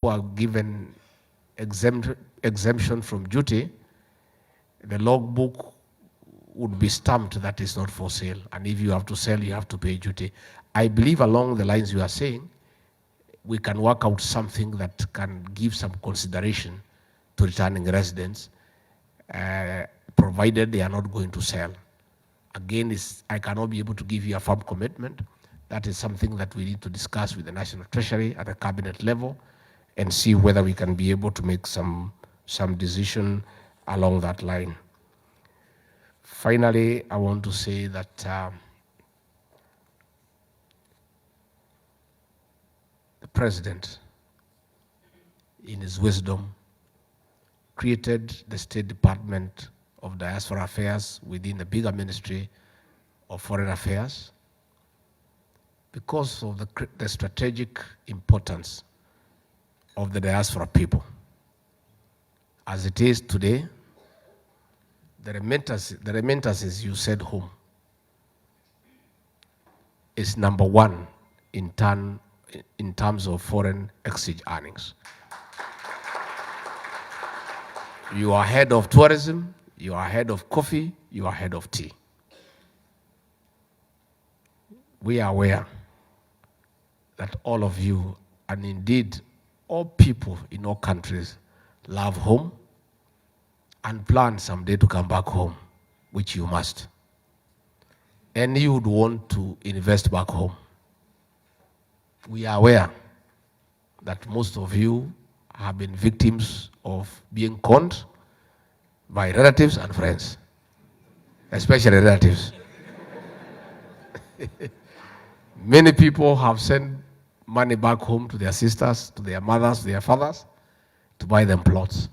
who are given exemption from duty, the logbook would be stamped that is not for sale. And if you have to sell, you have to pay duty. I believe along the lines you are saying, we can work out something that can give some consideration to returning residents, provided they are not going to sell. Again, I cannot be able to give you a firm commitment. That is something that we need to discuss with the National Treasury at the cabinet level and see whether we can be able to make some decision along that line. Finally, I want to say that the President, in his wisdom, created the State Department of Diaspora Affairs within the bigger Ministry of Foreign Affairs because of the strategic importance of the diaspora people. As it is today, the remittances you said home is number one in terms of foreign exchange earnings. You are head of tourism, you are head of coffee, you are head of tea. We are aware that all of you, and indeed all people in all countries, love home and plan someday to come back home, which you must. And you would want to invest back home. We are aware that most of you have been victims of being conned by relatives and friends, especially relatives. Many people have sent money back home to their sisters, to their mothers, to their fathers, to buy them plots.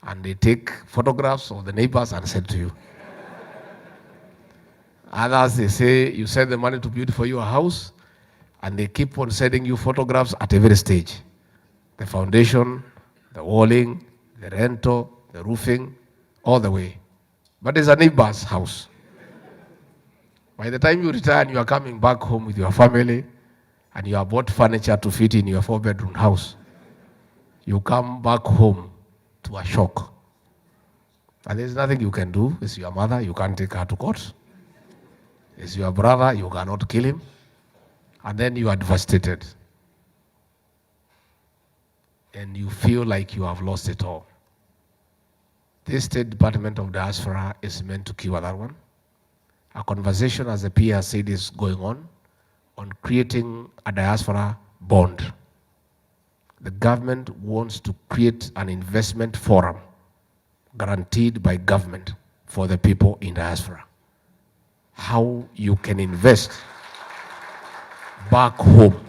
And they take photographs of the neighbors and send to you. Others, they say, you send the money to beautify your house, and they keep on sending you photographs at every stage. The foundation, the walling, the rental, the roofing, all the way. But it's a neighbor's house. By the time you retire and you are coming back home with your family, and you have bought furniture to fit in your 4-bedroom house, you come back home to a shock. And there's nothing you can do. It's your mother, you can't take her to court. It's your brother, you cannot kill him. And then you are devastated. And you feel like you have lost it all. This State Department of Diaspora is meant to cure that one. A conversation, as the PR said, is going on creating a diaspora bond. The government wants to create an investment forum guaranteed by government for the people in diaspora. How you can invest back home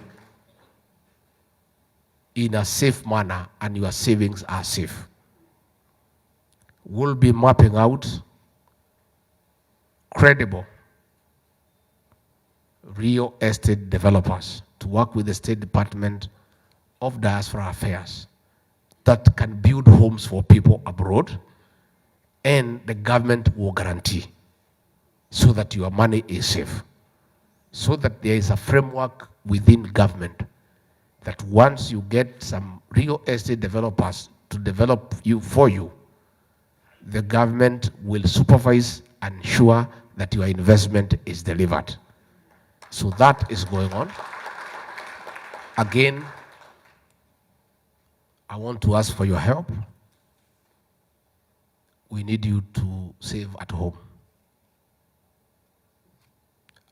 in a safe manner and your savings are safe. We'll be mapping out credible real estate developers to work with the State Department of Diaspora Affairs that can build homes for people abroad, and the government will guarantee so that your money is safe, so that there is a framework within government that once you get some real estate developers to develop for you, the government will supervise and ensure that your investment is delivered. So that is going on. Again, I want to ask for your help. We need you to save at home.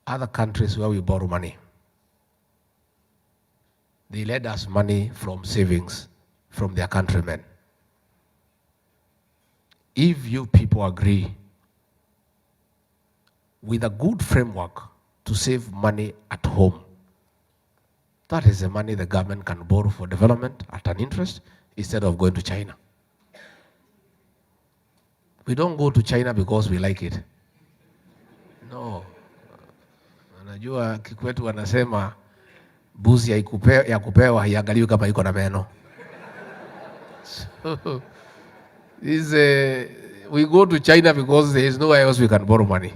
Other countries where we borrow money, they lend us money from savings from their countrymen. If you people agree with a good framework to save money at home, that is the money the government can borrow for development at an interest instead of going to China. We don't go to China because we like it. No. Unajua kikwetu wanasema buzi ya kupewa haiangaliwi kama iko na meno. So, we go to China because there is nowhere else we can borrow money.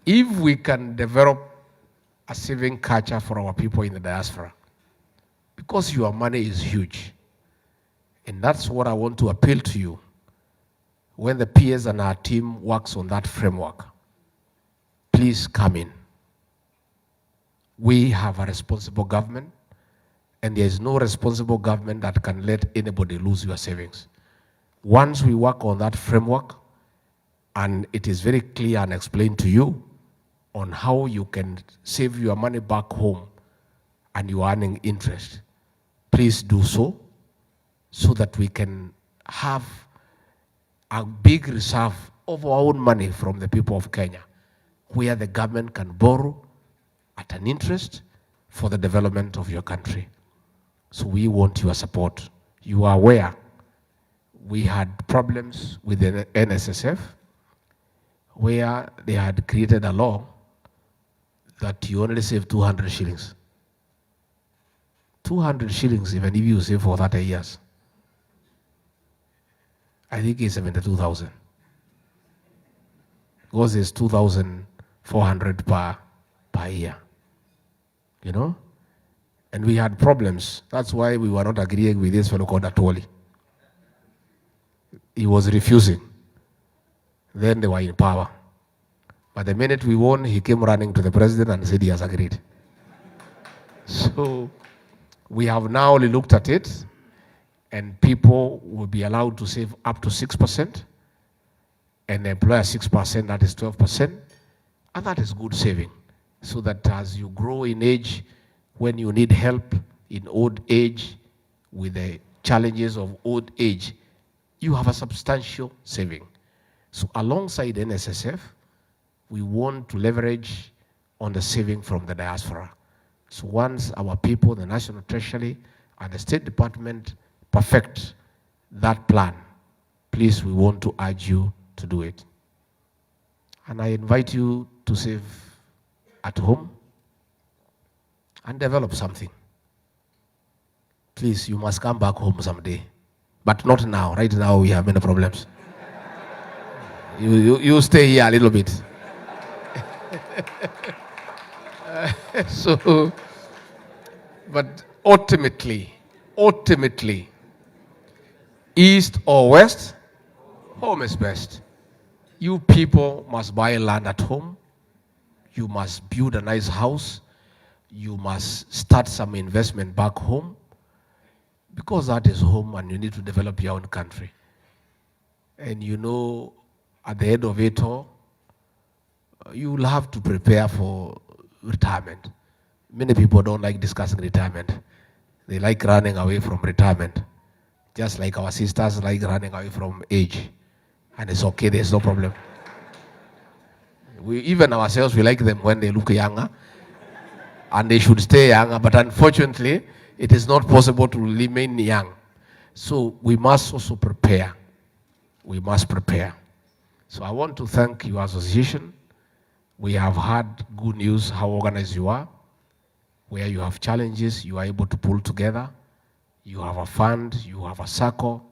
If we can develop a saving culture for our people in the diaspora, because your money is huge. And that's what I want to appeal to you. When the PS and our team works on that framework, please come in. We have a responsible government, and there is no responsible government that can let anybody lose your savings. Once we work on that framework, and it is very clear and explained to you on how you can save your money back home and you are earning interest, please do so that we can have a big reserve of our own money from the people of Kenya, where the government can borrow at an interest for the development of your country. So we want your support. You are aware we had problems with the NSSF where they had created a law that you only save 200 shillings. 200 shillings, even if you save for 30 years, I think it's 72,000. Because it's 2,400 per year. You know? And we had problems. That's why we were not agreeing with this fellow called Atwoli. He was refusing. Then they were in power. But the minute we won, he came running to the president and said he has agreed. So we have now looked at it, and people will be allowed to save up to 6%, and employer 6%, that is 12%, and that is good saving. So that as you grow in age, when you need help in old age with the challenges of old age, you have a substantial saving. So alongside NSSF, we want to leverage on the saving from the diaspora. So once our people, the National Treasury and the State Department perfect that plan, please, we want to urge you to do it. And I invite you to save at home and develop something. Please, you must come back home someday, but not now. Right now, we have many problems. You stay here a little bit. But ultimately, east or west, home is best. You people must buy land at home. You must build a nice house. You must start some investment back home, because that is home and you need to develop your own country. And you know, at the end of it all, you will have to prepare for retirement. Many people don't like discussing retirement. They like running away from retirement, just like our sisters like running away from age. And it's okay, there's no problem. Even ourselves, we like them when they look younger, and they should stay younger, but unfortunately, it is not possible to remain young. So we must also prepare. We must prepare. So I want to thank your association. We have had good news how organized you are. Where you have challenges, you are able to pull together. You have a fund, you have a circle.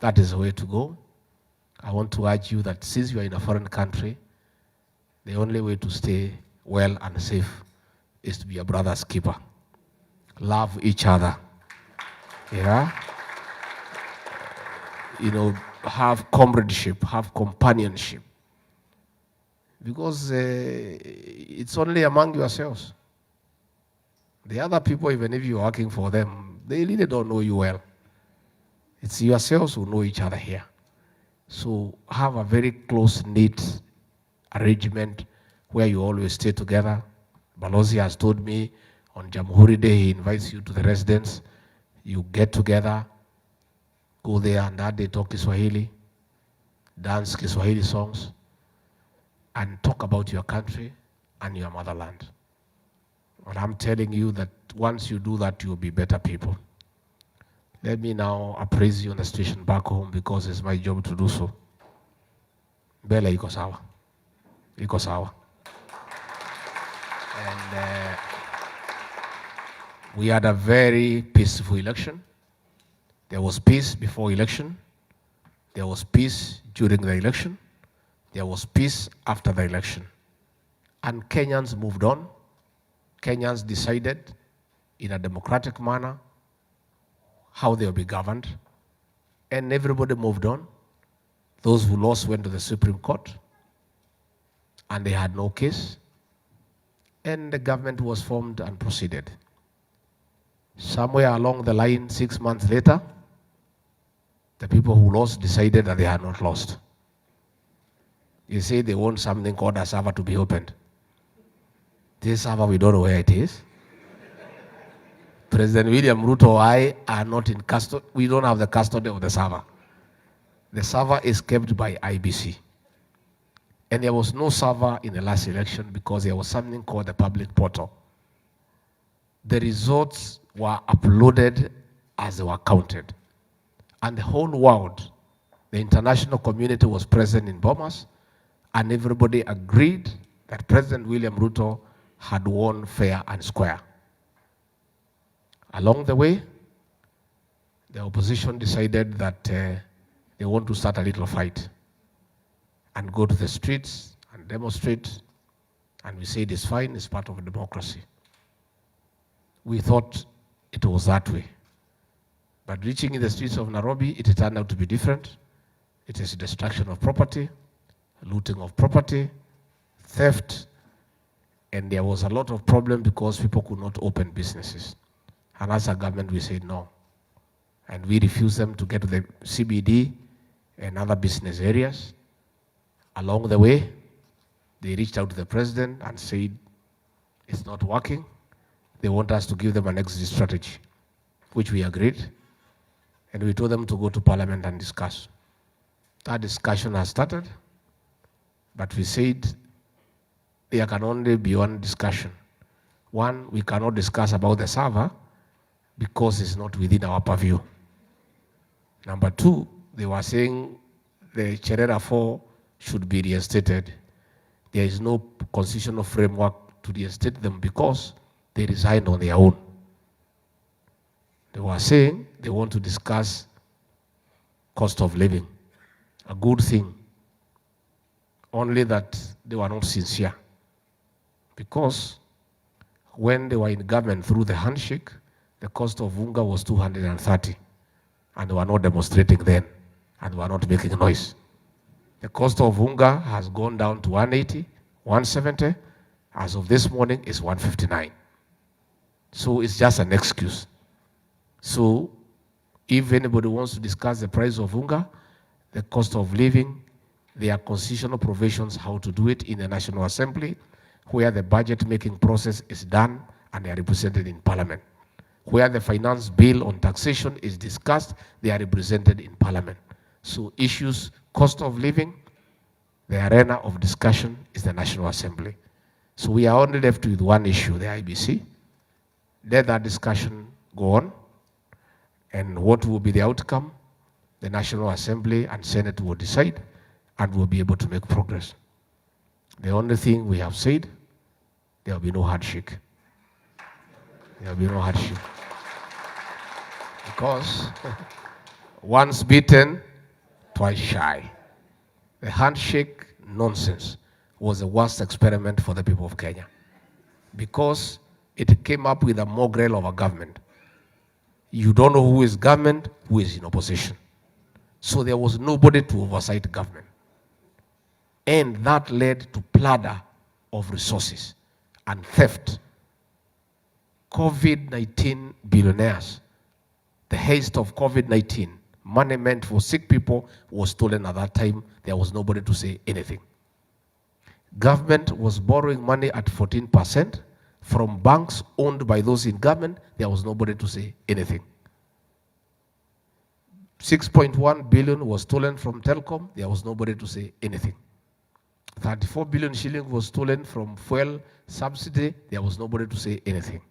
That is the way to go. I want to urge you that since you are in a foreign country, the only way to stay well and safe is to be a brother's keeper. Love each other. Yeah? You know, have comradeship, have companionship. Because it's only among yourselves. The other people, even if you're working for them, they really don't know you well. It's yourselves who know each other here. So have a very close-knit arrangement where you always stay together. Balozi has told me on Jamhuri Day, he invites you to the residence. You get together, go there, and that day talk Kiswahili, dance Kiswahili songs, and talk about your country and your motherland. And I'm telling you that once you do that, you'll be better people. Let me now appraise you on the situation back home, because it's my job to do so. Bela iko sawa. Iko sawa. And we had a very peaceful election. There was peace before election. There was peace during the election. There was peace after the election. And Kenyans moved on. Kenyans decided in a democratic manner how they will be governed. And everybody moved on. Those who lost went to the Supreme Court, and they had no case. And the government was formed and proceeded. Somewhere along the line, 6 months later, the people who lost decided that they had not lost. You say they want something called a server to be opened. This server, we don't know where it is. President William Ruto or I are not in custody. We don't have the custody of the server. The server is kept by IBC. And there was no server in the last election because there was something called the public portal. The results were uploaded as they were counted. And the whole world, the international community was present in Bomas, and everybody agreed that President William Ruto had won fair and square. Along the way, the opposition decided that they want to start a little fight and go to the streets and demonstrate, and we said it's fine, it's part of democracy. We thought it was that way. But reaching in the streets of Nairobi, it turned out to be different. It is destruction of property, looting of property, theft, and there was a lot of problem because people could not open businesses. And as a government, we said no. And we refused them to get to the CBD and other business areas. Along the way, they reached out to the president and said, it's not working. They want us to give them an exit strategy, which we agreed. And we told them to go to Parliament and discuss. That discussion has started, but we said there can only be one discussion. One, we cannot discuss about the server because it's not within our purview. Number two, they were saying the Cherera 4 should be reinstated. There is no constitutional framework to reinstate them because they resigned on their own. They were saying they want to discuss cost of living, a good thing, only that they were not sincere. Because when they were in government through the handshake, the cost of unga was 230, and they were not demonstrating then, and they were not making noise. The cost of unga has gone down to 180, 170. As of this morning, it's 159. So it's just an excuse. So if anybody wants to discuss the price of unga, the cost of living, there are constitutional provisions how to do it in the National Assembly, where the budget making process is done and they are represented in Parliament. Where the finance bill on taxation is discussed, they are represented in Parliament. So issues, cost of living, the arena of discussion is the National Assembly. So we are only left with one issue, the IBC. Let that discussion go on. And what will be the outcome? The National Assembly and Senate will decide, and we'll be able to make progress. The only thing we have said, there will be no handshake. There will be no handshake. Because once beaten, twice shy. The handshake nonsense was the worst experiment for the people of Kenya. Because it came up with a mongrel of a government. You don't know who is government, who is in opposition. So there was nobody to oversight government. And that led to plunder of resources and theft. COVID-19 billionaires, the haste of COVID-19, money meant for sick people was stolen at that time. There was nobody to say anything. Government was borrowing money at 14% from banks owned by those in government. There was nobody to say anything. 6.1 billion was stolen from Telcom. There was nobody to say anything. 34 billion shillings was stolen from fuel subsidy. There was nobody to say anything.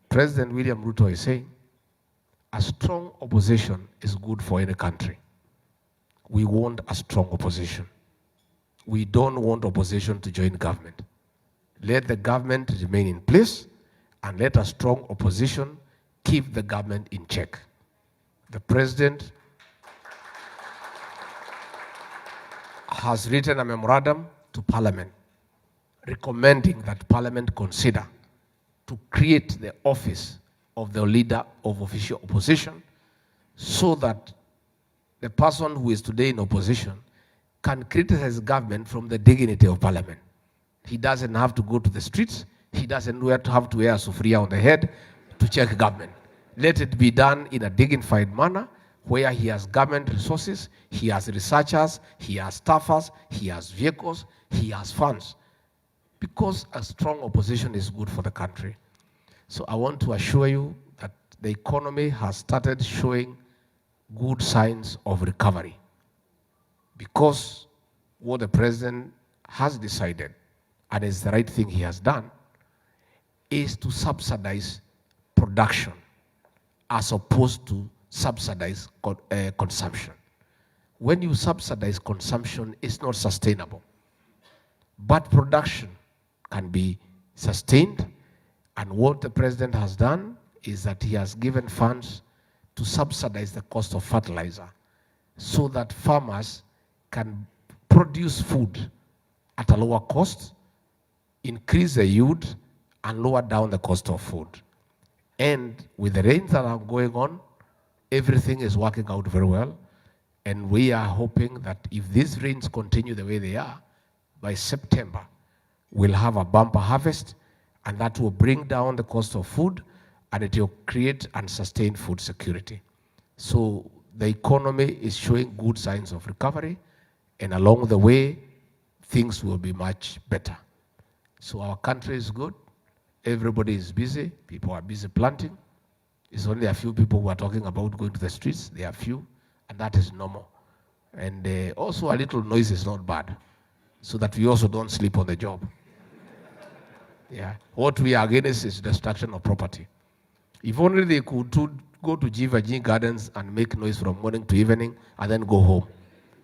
President William Ruto is saying, a strong opposition is good for any country. We want a strong opposition. We don't want opposition to join government. Let the government remain in place and let a strong opposition keep the government in check. The president has written a memorandum to Parliament recommending that Parliament consider to create the office of the leader of official opposition so that the person who is today in opposition can criticize government from the dignity of parliament. He doesn't have to go to the streets. He doesn't have to wear a sufria on the head to check government. Let it be done in a dignified manner where he has government resources, he has researchers, he has staffers, he has vehicles, he has funds. Because a strong opposition is good for the country. So I want to assure you that the economy has started showing good signs of recovery. Because what the president has decided, and is the right thing he has done, is to subsidize production as opposed to subsidize consumption. When you subsidize consumption, it's not sustainable. But production can be sustained, and what the president has done is that he has given funds to subsidize the cost of fertilizer so that farmers can produce food at a lower cost, increase the yield, and lower down the cost of food. And with the rains that are going on, everything is working out very well. And we are hoping that if these rains continue the way they are, by September, we'll have a bumper harvest, and that will bring down the cost of food, and it will create and sustain food security. So the economy is showing good signs of recovery, and along the way, things will be much better. So our country is good. Everybody is busy. People are busy planting. It's only a few people who are talking about going to the streets. There are few, and that is normal. And also a little noise is not bad, so that we also don't sleep on the job. Yeah. What we are against is destruction of property. If only they could go to G Gardens and make noise from morning to evening and then go home.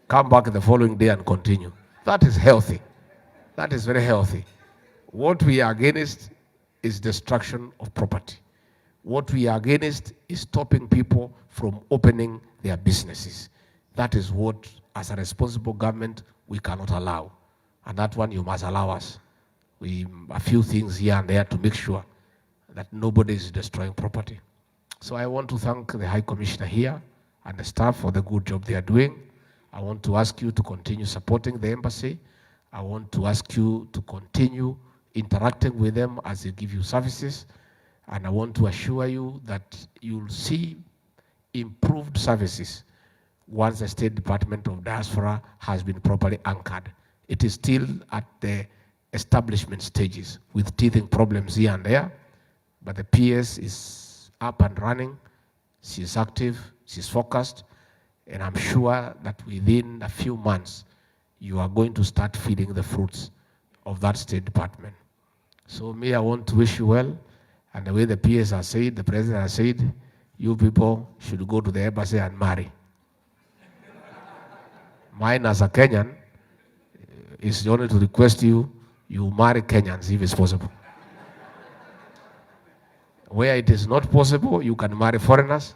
Come back the following day and continue. That is healthy. That is very healthy. What we are against is destruction of property. What we are against is stopping people from opening their businesses. That is what, as a responsible government, we cannot allow. And that one you must allow us. A few things here and there to make sure that nobody is destroying property. So I want to thank the High Commissioner here and the staff for the good job they are doing. I want to ask you to continue supporting the embassy. I want to ask you to continue interacting with them as they give you services. And I want to assure you that you'll see improved services once the State Department of Diaspora has been properly anchored. It is still at the establishment stages with teething problems here and there, but the PS is up and running. She's active, she's focused, and I'm sure that within a few months, you are going to start feeding the fruits of that State Department. So me, I want to wish you well, and the way the PS has said, the President has said, you people should go to the embassy and marry. Mine as a Kenyan is only to request you marry Kenyans if it's possible. Where it is not possible, you can marry foreigners,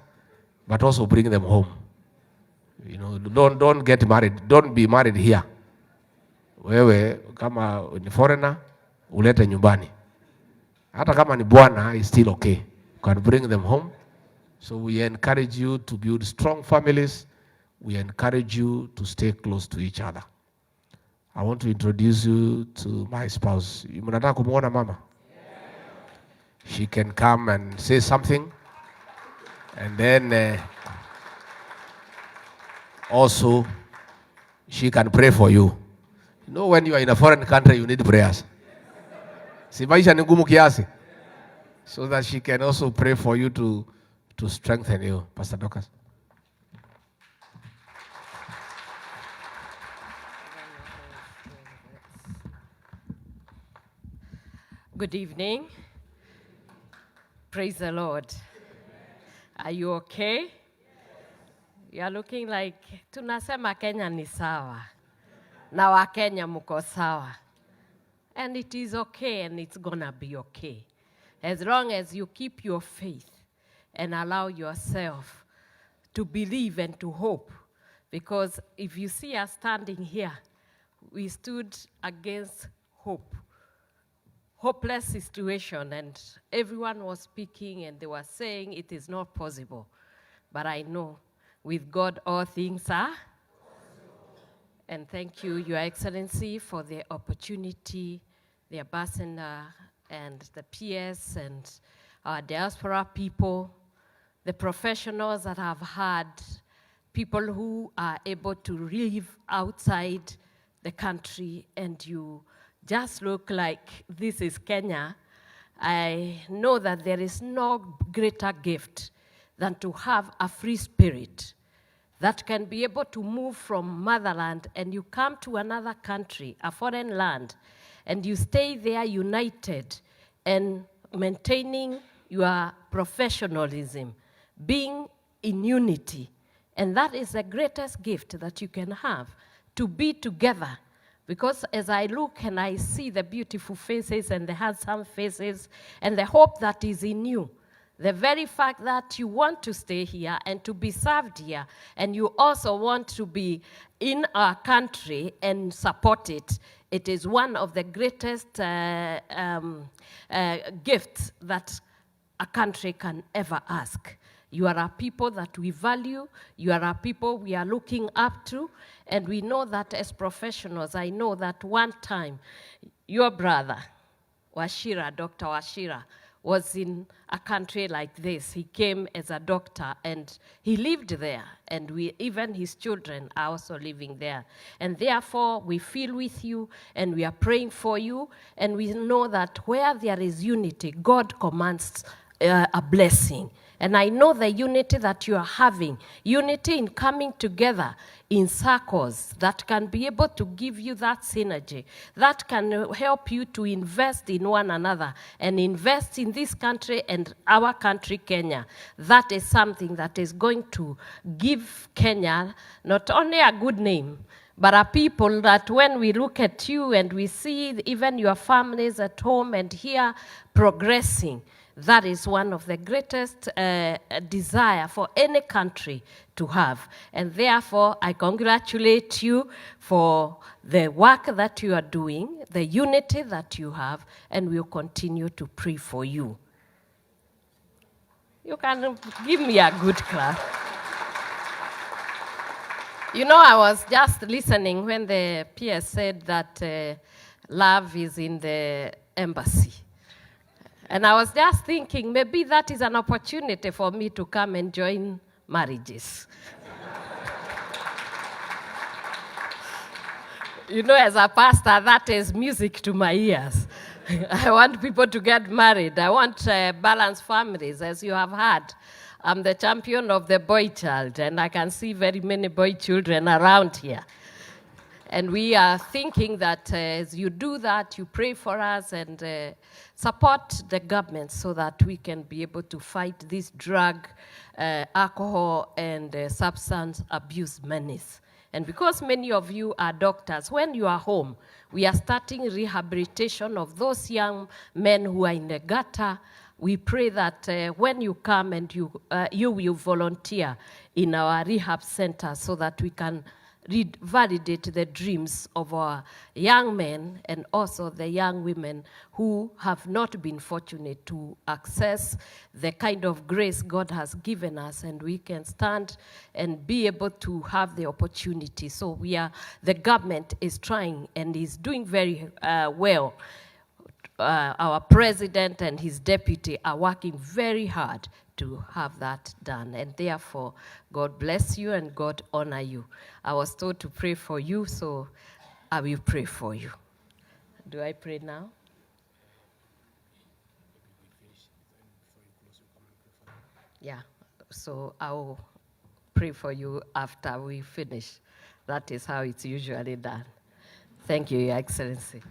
but also bring them home. You know, don't get married. Don't be married here. Wewe kama ni foreigner, ulete nyumbani. Hata kama ni bwana, is still okay. You can bring them home. So we encourage you to build strong families. We encourage you to stay close to each other. I want to introduce you to my spouse. Mnataka kumuona mama? She can come and say something. And then also, she can pray for you. You know, when you are in a foreign country, you need prayers. Si maisha ni ngumu kiasi. So that she can also pray for you to strengthen you. Pastor Dircas. Good evening. Praise the Lord. Are you okay? You are looking like tunasema Kenya ni sawa. Na wa Kenya muko sawa. And it is okay, and it's gonna be okay. As long as you keep your faith and allow yourself to believe and to hope. Because if you see us standing here, we stood against hope. Hopeless situation, and everyone was speaking and they were saying it is not possible. but I know with God all things are. And thank you, Your Excellency, for the opportunity, the ambassador and the PS and our diaspora people, the professionals that have had, people who are able to live outside the country, and you just look like this is Kenya. I know that there is no greater gift than to have a free spirit that can be able to move from motherland and you come to another country, a foreign land, and you stay there united and maintaining your professionalism, being in unity. And that is the greatest gift that you can have, to be together. Because as I look and I see the beautiful faces and the handsome faces and the hope that is in you, the very fact that you want to stay here and to be served here, and you also want to be in our country and support it, it is one of the greatest gifts that a country can ever ask. You are a people that we value, you are a people we are looking up to, and we know that as professionals, I know that one time, your brother, Wachira, Dr. Wachira, was in a country like this. He came as a doctor and he lived there, and even his children are also living there. And therefore, we feel with you and we are praying for you, and we know that where there is unity, God commands a blessing. And I know the unity that you are having, unity in coming together in circles that can be able to give you that synergy, that can help you to invest in one another and invest in this country and our country, Kenya. That is something that is going to give Kenya not only a good name, but a people that when we look at you and we see even your families at home and here progressing, that is one of the greatest desire for any country to have. And therefore, I congratulate you for the work that you are doing, the unity that you have, and we'll continue to pray for you. You can give me a good clap. You know, I was just listening when the PS said that love is in the embassy. And I was just thinking, maybe that is an opportunity for me to come and join marriages. You know, as a pastor, that is music to my ears. I want people to get married. I want balanced families, as you have heard. I'm the champion of the boy child, and I can see very many boy children around here. And we are thinking that as you do that, you pray for us and support the government so that we can be able to fight this drug, alcohol, and substance abuse menace. And because many of you are doctors, when you are home, we are starting rehabilitation of those young men who are in the gutter. We pray that when you come and you will volunteer in our rehab center so that we can validate the dreams of our young men and also the young women who have not been fortunate to access the kind of grace God has given us, and we can stand and be able to have the opportunity. So the government is trying and is doing very well. Our president and his deputy are working very hard to have that done. And therefore, God bless you and God honor you. I was told to pray for you, so I will pray for you. Do I pray now? Yeah, so I will pray for you after we finish. That is how it's usually done. Thank you, Your Excellency.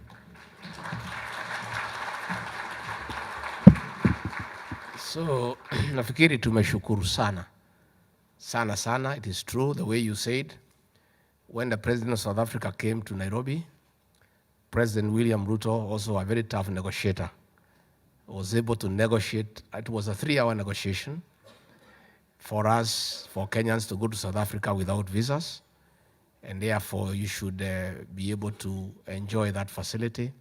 So, nafikiri tumeshukuru sana. Sana. It is true, the way you said. When the President of South Africa came to Nairobi, President William Ruto, also a very tough negotiator, was able to negotiate. It was a 3-hour negotiation for us, for Kenyans to go to South Africa without visas. And therefore, you should be able to enjoy that facility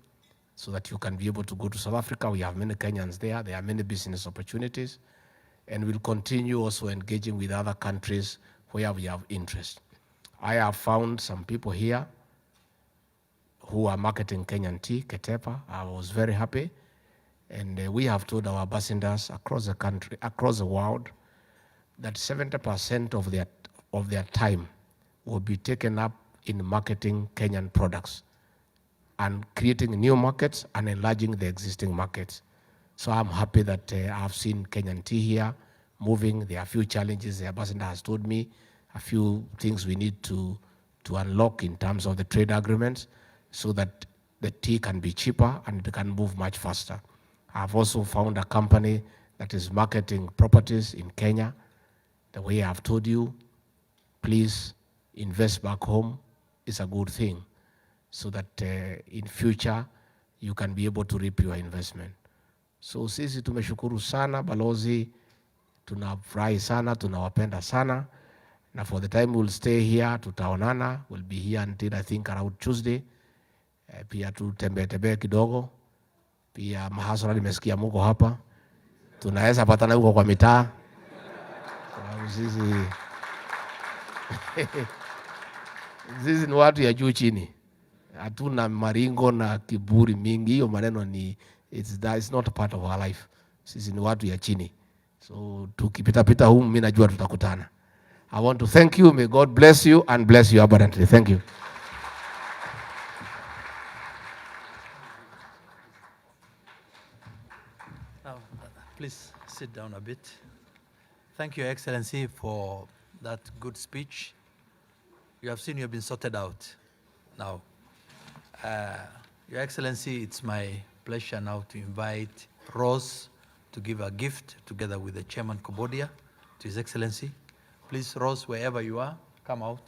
so that you can be able to go to South Africa. We have many Kenyans there. There are many business opportunities. and we'll continue also engaging with other countries where we have interest. I have found some people here who are marketing Kenyan tea, Ketepa. I was very happy. And we have told our ambassadors across the country, across the world, that 70% of their time will be taken up in marketing Kenyan products and creating new markets and enlarging the existing markets. So I'm happy that I've seen Kenyan tea here moving. There are a few challenges the ambassador has told me, a few things we need to unlock in terms of the trade agreements so that the tea can be cheaper and it can move much faster. I've also found a company that is marketing properties in Kenya. The way I've told you, please invest back home is a good thing so that in future you can be able to reap your investment. So sisi tumeshukuru sana balozi, tunafurahi sana, tunawapenda sana. Na for the time we'll stay here, tutaonana. We'll be here until I think around Tuesday. Pia tutembee kidogo. Pia mahasara nimesikia muko hapa. Tunaweza patana huko kwa mitaa. Sisi ni watu ya juu chini. Hatuna maringo na kiburi mingi. Hiyo maneno ni it's not a part of our life. Sisi ni watu ya chini. So tukipita humu mimi najua tutakutana. I want to thank you. May God bless you and bless you abundantly. Thank you. Now, please sit down a bit. Thank you, Excellency, for that good speech. You have seen you have been sorted out. Now, Your Excellency, it's my pleasure now to invite Rose to give a gift together with the Chairman Kobodia to His Excellency. Please, Rose, wherever you are, come out.